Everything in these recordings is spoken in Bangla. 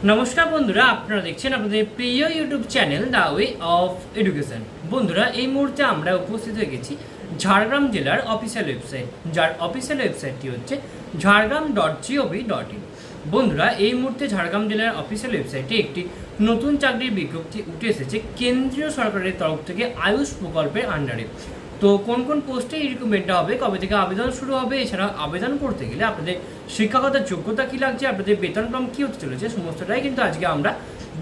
নমস্কার বন্ধুরা, আপনারা দেখছেন আপনাদের প্রিয় YouTube channel the way of education. বন্ধুরা, এই মুহূর্তে আমরা উপস্থিত হয়ে গেছি ঝাড়গ্রাম জেলার অফিসিয়াল ওয়েবসাইট, যার অফিসিয়াল ওয়েবসাইটটি হচ্ছে ঝাড়গ্রাম.gov.in। বন্ধুরা, এই মুহূর্তে ঝাড়গ্রাম জেলার অফিসিয়াল ওয়েবসাইটে একটি নতুন চাকরির বিজ্ঞপ্তি উঠে এসেছে কেন্দ্রীয় সরকারের তরফ থেকে আয়ুষ প্রকল্পের আন্ডারে। তো কোন কোন পোস্টে এই রিক্রুটমেন্টটা হবে, কবে থেকে আবেদন শুরু হবে, এছাড়া আবেদন করতে গেলে আপনাদের শিক্ষাগত যোগ্যতা কী লাগছে, আপনাদের বেতনক্রম কী হতে চলেছে, সমস্তটাই কিন্তু আজকে আমরা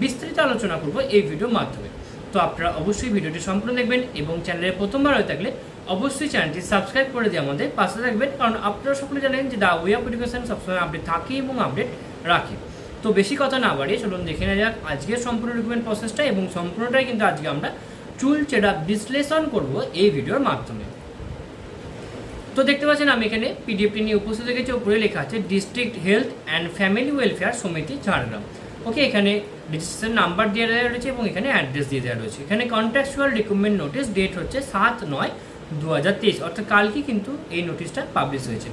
বিস্তারিত আলোচনা করব এই ভিডিওর মাধ্যমে। তো আপনারা অবশ্যই ভিডিওটি সম্পূর্ণ দেখবেন এবং চ্যানেলে প্রথমবার হয়ে থাকলে অবশ্যই চ্যানেলটি সাবস্ক্রাইব করে দিয়ে আমাদের পাশে থাকবেন, কারণ আপনারা সকলে জানেন যে দ্য ওয়ে অফ এডুকেশন সবসময় আপডেট থাকে এবং আপডেট রাখে। তো বেশি কথা না বাড়িয়ে চলুন দেখে নেওয়া যাক আজকের সম্পূর্ণ রিক্রুটমেন্ট প্রসেসটা, এবং সম্পূর্ণটাই কিন্তু আজকে আমরা চুলচেরা বিশ্লেষণ করব এই ভিডিওর মাধ্যমে। তো দেখতে পাচ্ছেন আমি এখানে পিডিএফটি নিয়ে উপস্থিত হয়ে গেছি। উপরে লেখা আছে district health and family welfare সমিতি ঝাড়গ্রাম। ওকে, এখানে রেজিস্ট্রেশন নাম্বার দিয়ে দেওয়া রয়েছে এবং এখানে অ্যাড্রেস দিয়ে দেওয়া রয়েছে। এখানে কন্ট্রাকচুয়াল রিক্রুটমেন্ট নোটিস, ডেট হচ্ছে 7/9/2023, অর্থাৎ কালকে কিন্তু এই নোটিশটা পাবলিশ হয়েছে।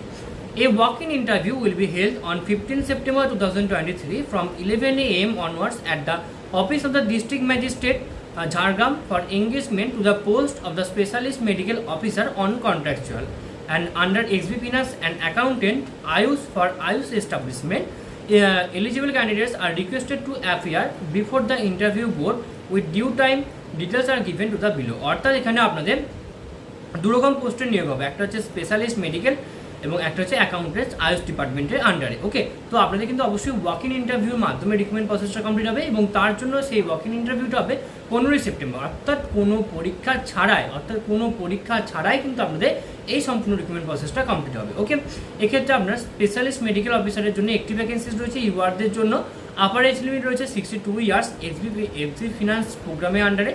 A walk-in interview will be held on 15 September 2023 from 11 AM onwards at the office of the district magistrate Jhargram for engagement to the post of the specialist medical officer on contractual and under XB finance and accountant Ayush for Ayush establishment. Eligible candidates are requested to appear before the interview board with due time. Details are given to the below. অর্থাৎ এখানে আপনাদের দুরকম পোস্টের নিয়োগ হবে, একটা হচ্ছে স্পেশালিস্ট মেডিকেল এবং একটা হচ্ছে অ্যাকাউন্টেন্টস আয়ুষ ডিপার্টমেন্টের আন্ডারে। ওকে, তো আপনাদের কিন্তু অবশ্যই ওয়াক ইন ইন্টারভিউর মাধ্যমে রিক্রুটমেন্ট প্রসেসটা কমপ্লিট হবে এবং তার জন্য সেই ওয়াক ইন ইন্টারভিউটা হবে 15 সেপ্টেম্বর, অর্থাৎ কোনো পরীক্ষা ছাড়াই কিন্তু আপনাদের এই সম্পূর্ণ রিক্রুটমেন্ট প্রসেসটা কমপ্লিট হবে। ওকে, এক্ষেত্রে আপনার স্পেশালিস্ট মেডিকেল অফিসারের জন্য একটি ভ্যাকেন্সিজ রয়েছে, ইউআরদের জন্য আপার এজ লিমিট রয়েছে 62 ইয়ার্স এক্সবি ফিনান্স প্রোগ্রামের আন্ডারে,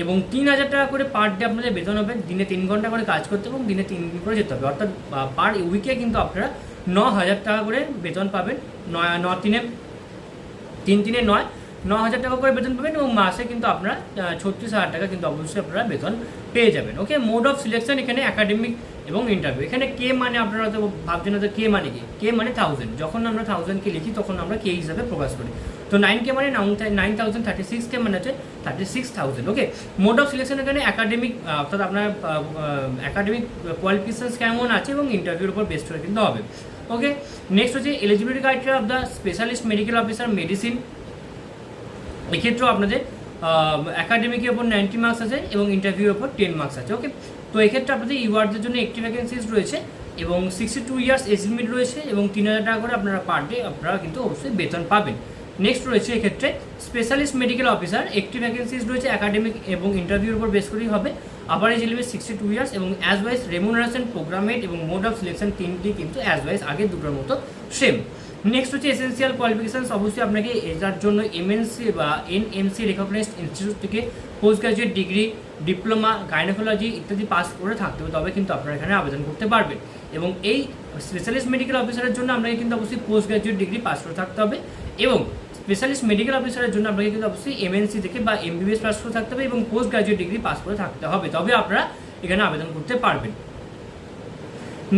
এবং 3000 টাকা করে পার ডে আপনাদের বেতন হবে। দিনে 3 ঘন্টা করে কাজ করতে এবং দিনে 3 দিন করে যেতে হবে, অর্থাৎ পার উইকে কিন্তু আপনারা 9000 টাকা করে বেতন পাবেন। 9,000 টাকা করে বেতন পাবেন এবং মাসে কিন্তু আপনারা 36,000 টাকা কিন্তু অবশ্যই আপনারা বেতন পেয়ে যাবেন। ওকে, মোড অফ সিলেকশন এখানে একাডেমিক এবং ইন্টারভিউ। এখানে কে মানে আপনারা হয়তো ভাবছেন হয়তো কে মানে কি, কে মানে 1000। যখন আমরা 1000কে লিখি তখন আমরা কে হিসাবে প্রকাশ করি। তো 9কে মানে 9000, 36কে মানে হচ্ছে 36,000। ওকে, মোড অফ সিলেকশন এখানে একাডেমিক, অর্থাৎ আপনার একাডেমিক কোয়ালিফিকেশনস কেমন আছে এবং ইন্টারভিউর উপর বেস্ট করে কিন্তু হবে। ওকে, নেক্সট হচ্ছে eligibility criteria of the specialist medical officer medicine. এক্ষেত্রেও আপনাদের একাডেমিকের ওপর 90 মার্কস আছে এবং ইন্টারভিউর ওপর 10 মার্কস আছে। ওকে, তো এক্ষেত্রে আপনাদের ইউআরদের জন্য একটি ভ্যাকেন্সিজ রয়েছে এবং 62 ইয়ার্স এজ লিমিট রয়েছে এবং 3000 টাকা করে আপনারা পার ডে আপনারা কিন্তু অবশ্যই বেতন পাবেন। নেক্সট রয়েছে এক্ষেত্রে স্পেশালিস্ট মেডিকেল অফিসার, একটি ভ্যাকেন্সিজ রয়েছে একাডেমিক এবং ইন্টারভিউর উপর বেস করেই হবে। আবার এজ লিমিট 62 ইয়ার্স এবং অ্যাজ ওয়াইজ রেমুনারেশন, প্রোগ্রামেট এবং মোড অফ সিলেকশন তিনটি কিন্তু অ্যাজ ওয়াইজ আগে দুটোর মতো সেম। নেক্সট হচ্ছে এসেন্সিয়াল কোয়ালিফিকেশনস, অবশ্যই আপনাকে এটার জন্য এমএনসি বা এনএমসি রেকগনাইজড ইনস্টিটিউট থেকে post graduate degree, diploma, gynaecology ইত্যাদি পাস করে থাকতে হবে, তবে কিন্তু আপনারা এখানে আবেদন করতে পারবেন। এবং এই স্পেশালিস্ট মেডিকেল অফিসারের জন্য আপনাকে কিন্তু অবশ্যই পোস্ট গ্রাজুয়েট ডিগ্রি পাস করে থাকতে হবে এবং স্পেশালিস্ট মেডিকেল অফিসারের জন্য আপনাকে কিন্তু অবশ্যই এমএনসি থেকে বা এমবিবিএস পাস করে থাকতে হবে এবং পোস্ট গ্রাজুয়েট ডিগ্রি পাস করে থাকতে হবে, তবে আপনারা এখানে আবেদন করতে পারবেন।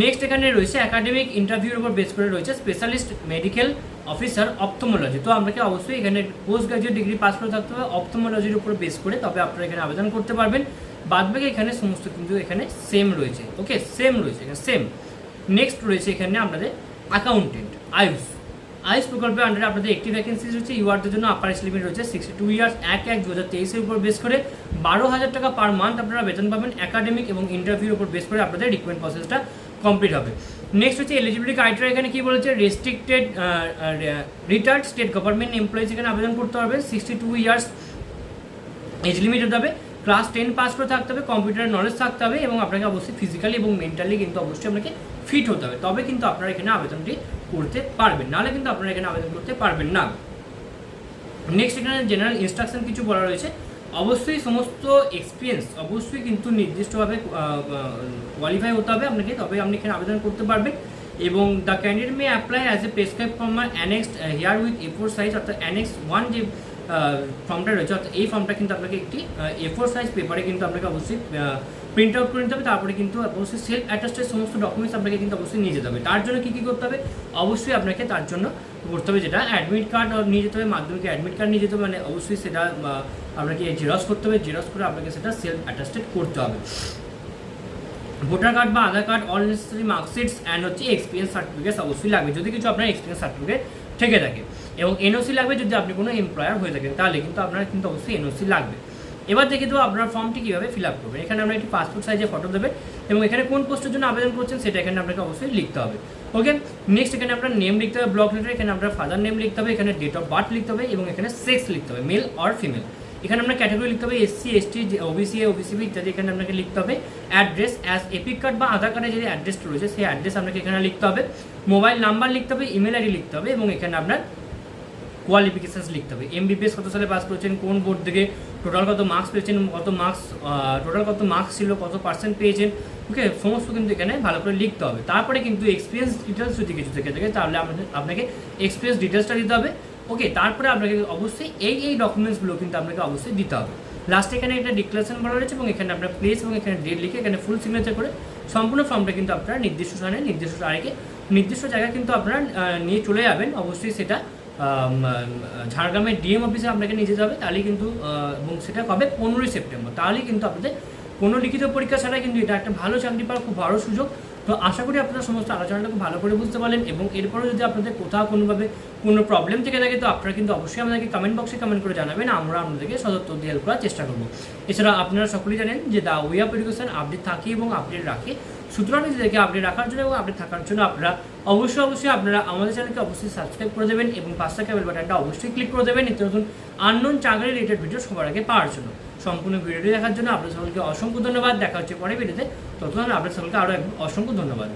নেক্সট এখানে রয়েছে একাডেমিক ইন্টারভিউর উপর বেস করে রয়েছে স্পেশালিস্ট মেডিকেল অফিসার অপথলমোলজি। তো আপনাকে অবশ্যই এখানে পোস্ট গ্রাজুয়েট ডিগ্রি পাস করে থাকতে হবে অপথলমোলজির উপর বেস করে, তবে আপনারা এখানে আবেদন করতে পারবেন। বাদবাকি এখানে সমস্ত কিন্তু এখানে সেম রয়েছে। ওকে, সেম রয়েছে এখানে সেম। নেক্সট রয়েছে এখানে আপনাদের অ্যাকাউন্টেন্ট আয়ুষ প্রকল্পের আন্ডারে আপনাদের একটি ভ্যাকেন্সিজ রয়েছে, ইউআরদের জন্য আপার এজ লিমিট রয়েছে 62 ইয়ার্স 1/1/2023 উপর বেস করে 12,000 টাকা পার মান্থ আপনারা বেতন পাবেন। একাডেমিক এবং ইন্টারভিউর উপর বেস করে আপনাদের রিক্রুটমেন্ট প্রসেসটা কমপ্লিট হবে। নেক্সট হচ্ছে এলিজিবিলিটি ক্রাইটেরিয়া, এখানে কি বলেছে restricted retired state government employees এখানে আবেদন করতে হবে। 62 ইয়ার্স এজ লিমিট হতে হবে, ক্লাস 10 পাস করে থাকতে হবে, কম্পিউটারের নলেজ থাকতে হবে এবং আপনাকে অবশ্যই ফিজিক্যালি এবং মেন্টালি কিন্তু অবশ্যই আপনাকে ফিট হতে হবে, তবে কিন্তু আপনারা এখানে আবেদনটি করতে পারবেন, নাহলে কিন্তু আপনারা এখানে আবেদন করতে পারবেন না। নেক্সট এখানে জেনারেল ইনস্ট্রাকশন কিছু বলা রয়েছে, অবশ্যই সমস্ত এক্সপিরিয়েন্স অবশ্যই কিন্তু নির্দিষ্টভাবে কোয়ালিফাই হতে হবে আপনাকে, তবে আপনি এখানে আবেদন করতে পারবেন। এবং the candidate may apply as a prescribe form annexed here with A4 size, অর্থাৎ অ্যানেক্স 1 যে ফর্মটা রয়েছে, অর্থাৎ এই ফর্মটা কিন্তু আপনাকে একটি A4 সাইজ পেপারে কিন্তু আপনাকে অবশ্যই প্রিন্ট আউট করে নিতে হবে, তারপরে কিন্তু অবশ্যই সেলফ অ্যাটাস্টেড সমস্ত ডকুমেন্টস আপনাকে কিন্তু অবশ্যই নিয়ে যেতে হবে। তার জন্য কী করতে হবে, অবশ্যই আপনাকে তার জন্য করতে হবে যেটা অ্যাডমিট কার্ড নিয়ে যেতে হবে, মাধ্যমিক অ্যাডমিট কার্ড নিয়ে যেতে হবে, মানে অবশ্যই সেটা আপনাকে জেরক্স করতে হবে, জেরক্স করে আপনাকে সেটা সেলফ অ্যাটাস্টেড করতে হবে। ভোটার কার্ড বা Aadhaar card, all necessary marksheets and হচ্ছে এক্সপিরিয়েন্স সার্টিফিকেটস অবশ্যই লাগবে যদি কিছু আপনার এক্সপিরিয়েন্স সার্টিফিকেট থেকে থাকে, এবং এনওসি লাগবে যদি আপনি কোনো এমপ্লয়ার হয়ে থাকেন, তাহলে কিন্তু আপনার কিন্তু অবশ্যই এনওসি লাগবে। এবার দেখে দেবো আপনার ফর্মটি কীভাবে ফিল আপ করবেন। এখানে আপনার একটি পাসপোর্ট সাইজে ফটো দেবেন এবং এখানে কোন পোস্টের জন্য আবেদন করছেন সেটা এখানে আপনাকে অবশ্যই লিখতে হবে। ওকে, নেক্সট এখানে আপনার নেম লিখতে হবে, ব্লক লেটার, এখানে আপনার ফাদার নেম লিখতে হবে, এখানে ডেট অফ বার্থ লিখতে হবে এবং এখানে সেক্স লিখতে হবে, মেল অর ফিমেল। এখানে আপনার ক্যাটাগরি লিখতে হবে এসসি, এসটি, ওবিসি, ওবিসিবি ইত্যাদি এখানে আপনাকে লিখতে হবে। অ্যাড্রেস অ্যাজ এপিক কার্ড বা আধার কার্ডে যে অ্যাড্রেসটা রয়েছে সেই অ্যাড্রেস আপনাকে এখানে লিখতে হবে। মোবাইল নাম্বার লিখতে হবে, ইমেল আইডি লিখতে হবে এবং এখানে আপনার কোয়ালিফিকেশানস লিখতে হবে। এমবিবিএস কত সালে পাস করেছেন, কোন বোর্ড থেকে, টোটাল কত মার্কস পেয়েছেন, টোটাল কত মার্কস ছিল, কত পার্সেন্ট পেয়েছেন, ওকে, সমস্ত কিন্তু এখানে ভালো করে লিখতে হবে। তারপরে কিন্তু এক্সপিরিয়েন্স ডিটেলস যদি কিছু থেকে থাকে তাহলে আপনাকে এক্সপিরিয়েন্স ডিটেলসটা দিতে হবে। ওকে, তারপরে আপনাকে অবশ্যই এই ডকুমেন্টসগুলো কিন্তু আপনাকে অবশ্যই দিতে হবে। লাস্টে এখানে একটা ডিক্লারেশন বলা রয়েছে এবং এখানে আপনার প্লেস এবং এখানে ডেট লিখে এখানে ফুল সিগনেচার করে সম্পূর্ণ ফর্মটা কিন্তু আপনারা নির্দিষ্ট স্থানে, নির্দিষ্ট তারিখে, নির্দিষ্ট জায়গায় কিন্তু আপনারা নিয়ে চলে যাবেন। অবশ্যই সেটা ঝাড়গ্রামের ডিএম অফিসে আপনাকে নিয়ে যেতে হবে, তাহলেই কিন্তু, এবং সেটা কবে 15ই সেপ্টেম্বর, তাহলেই কিন্তু আপনাদের কোনো লিখিত পরীক্ষা ছাড়াই কিন্তু এটা একটা ভালো চাকরি পাওয়ার খুব বড় সুযোগ। তো আশা করি আপনারা সমস্ত আলোচনাটা খুব ভালো করে বুঝতে পারলেন, এবং এরপরে যদি আপনাদের কোথাও কোনোভাবে কোনো প্রবলেম থেকে থাকে তো আপনারা কিন্তু অবশ্যই আমাদেরকে কমেন্ট বক্সে কমেন্ট করে জানাবেন, আমরা আপনাদেরকে সদুত্তর দিয়ে হেল্প করার চেষ্টা করবো। এছাড়া আপনারা সকলেই জানেন যে the way of education update থাকে এবং আপডেট রাখে, সুতরাং নিজেদেরকে আপডেট রাখার জন্য এবং আপডেট থাকার জন্য আপনারা অবশ্যই আপনারা আমাদের চ্যানেলকে অবশ্যই সাবস্ক্রাইব করে দেবেন এবং পাশে থাকা বেল বাটনটা অবশ্যই ক্লিক করে দেবেন নিত্য নতুন আননোন চাকরি রিলেটেড ভিডিও সবার আগে পাওয়ার জন্য। সম্পূর্ণ ভিডিওটি দেখার জন্য আপনাদের সকলকে অসংখ্য ধন্যবাদ। দেখা হচ্ছে পরের ভিডিওতে, ততক্ষণ আপনাদের সকলকে আরও অসংখ্য ধন্যবাদ।